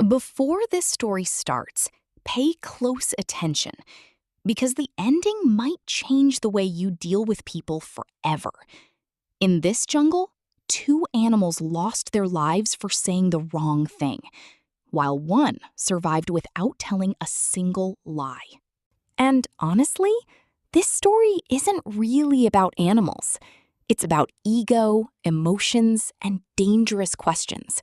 Before this story starts, pay close attention because the ending might change the way you deal with people forever. In this jungle, two animals lost their lives for saying the wrong thing, while one survived without telling a single lie. And honestly, this story isn't really about animals. It's about ego, emotions, and dangerous questions.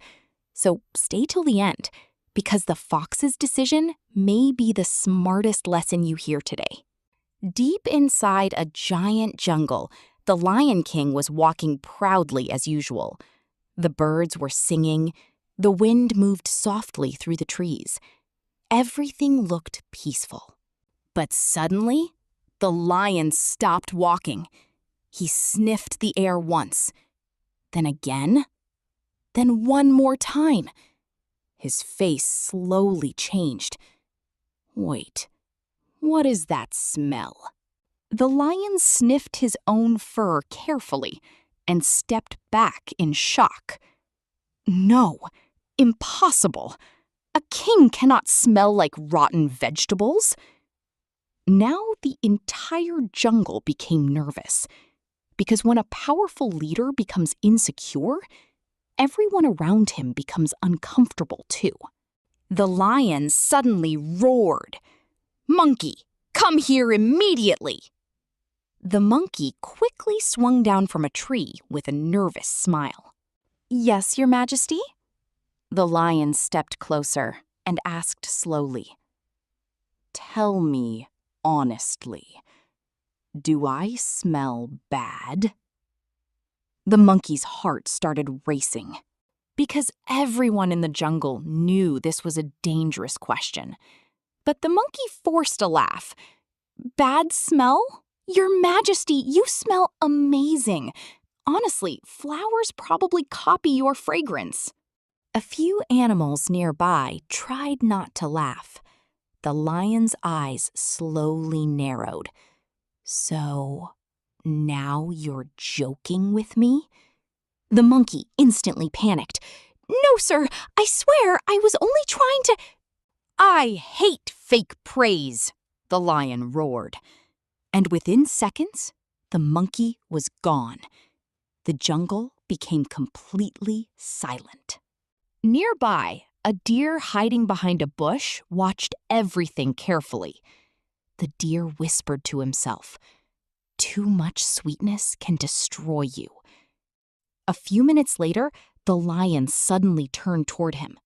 So stay till the end, because the fox's decision may be the smartest lesson you hear today. Deep inside a giant jungle, the Lion King was walking proudly as usual. The birds were singing, the wind moved softly through the trees. Everything looked peaceful. But suddenly, the lion stopped walking. He sniffed the air once, then again, then one more time. His face slowly changed. Wait, what is that smell? The lion sniffed his own fur carefully and stepped back in shock. No, impossible. A king cannot smell like rotten vegetables. Now the entire jungle became nervous, because when a powerful leader becomes insecure, everyone around him becomes uncomfortable too. The lion suddenly roared, "Monkey, come here immediately!" The monkey quickly swung down from a tree with a nervous smile. "Yes, Your Majesty?" The lion stepped closer and asked slowly, "Tell me honestly, do I smell bad?" The monkey's heart started racing, because everyone in the jungle knew this was a dangerous question. But the monkey forced a laugh. "Bad smell? Your Majesty, you smell amazing. Honestly, flowers probably copy your fragrance." A few animals nearby tried not to laugh. The lion's eyes slowly narrowed. "So, now you're joking with me?" The monkey instantly panicked. "No, sir, I swear I was only trying to—" "I hate fake praise," the lion roared. And within seconds, the monkey was gone. The jungle became completely silent. Nearby, a deer hiding behind a bush watched everything carefully. The deer whispered to himself, "Too much sweetness can destroy you." A few minutes later, the lion suddenly turned toward him.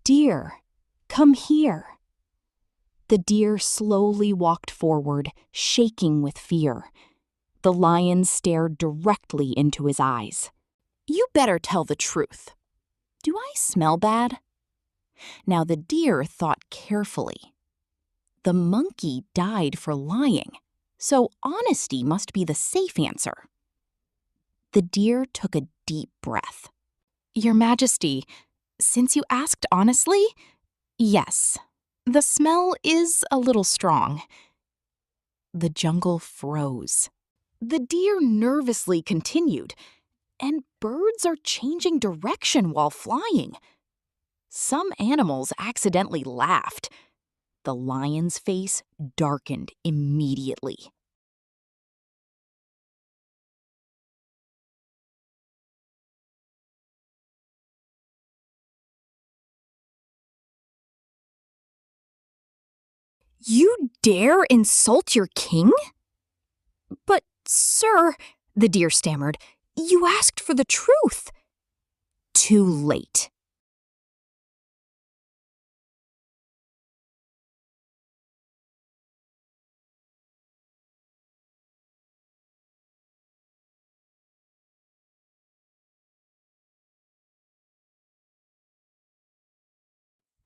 "Deer, come here." The deer slowly walked forward, shaking with fear. The lion stared directly into his eyes. "You better tell the truth. Do I smell bad?" Now the deer thought carefully. The monkey died for lying, so honesty must be the safe answer. The deer took a deep breath. "Your Majesty, since you asked honestly, yes, the smell is a little strong." The jungle froze. The deer nervously continued, "And birds are changing direction while flying." Some animals accidentally laughed. The lion's face darkened immediately. "You dare insult your king?" "But, sir," the deer stammered, "you asked for the truth." Too late.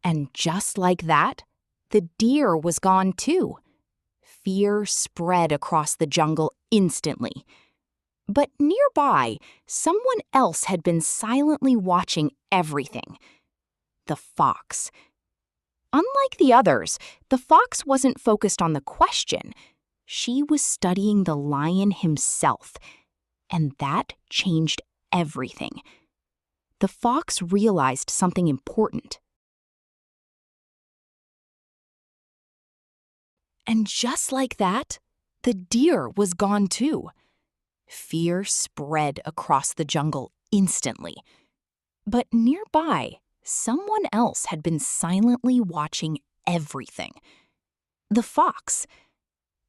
And just like that, the deer was gone too. Fear spread across the jungle instantly. But nearby, someone else had been silently watching everything. The fox. Unlike the others, the fox wasn't focused on the question. She was studying the lion himself, and that changed everything. The fox realized something important. And just like that, the deer was gone too. Fear spread across the jungle instantly. But nearby, someone else had been silently watching everything. The fox.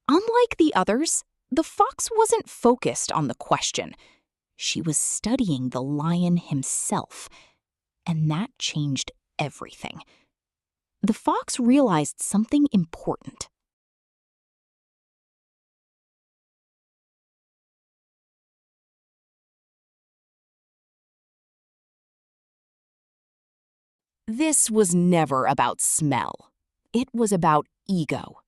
Unlike the others, the fox wasn't focused on the question. She was studying the lion himself, and that changed everything. The fox realized something important. This was never about smell. It was about ego.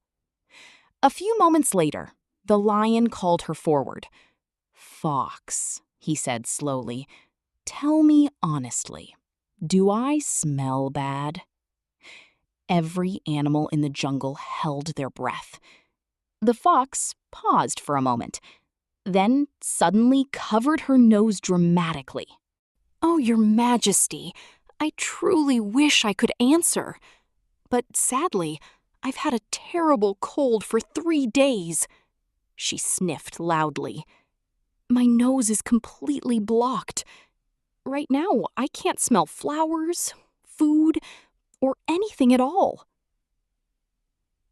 A few moments later, the lion called her forward. "Fox," he said slowly, "tell me honestly, do I smell bad?" Every animal in the jungle held their breath. The fox paused for a moment, then suddenly covered her nose dramatically. "Oh, Your Majesty, I truly wish I could answer. But sadly, I've had a terrible cold for 3 days." She sniffed loudly. "My nose is completely blocked. Right now, I can't smell flowers, food, or anything at all."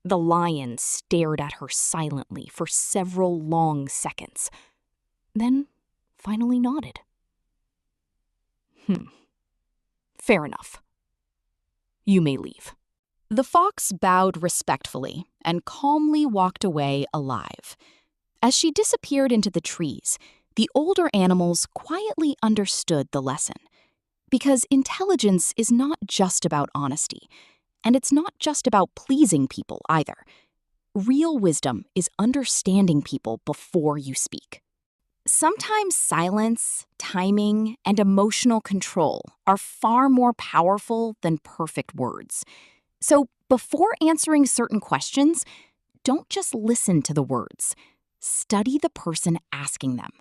The lion stared at her silently for several long seconds, then finally nodded. Fair enough. You may leave." The fox bowed respectfully and calmly walked away alive. As she disappeared into the trees, the older animals quietly understood the lesson. Because intelligence is not just about honesty, and it's not just about pleasing people either. Real wisdom is understanding people before you speak. Sometimes silence, timing, and emotional control are far more powerful than perfect words. So before answering certain questions, don't just listen to the words. Study the person asking them.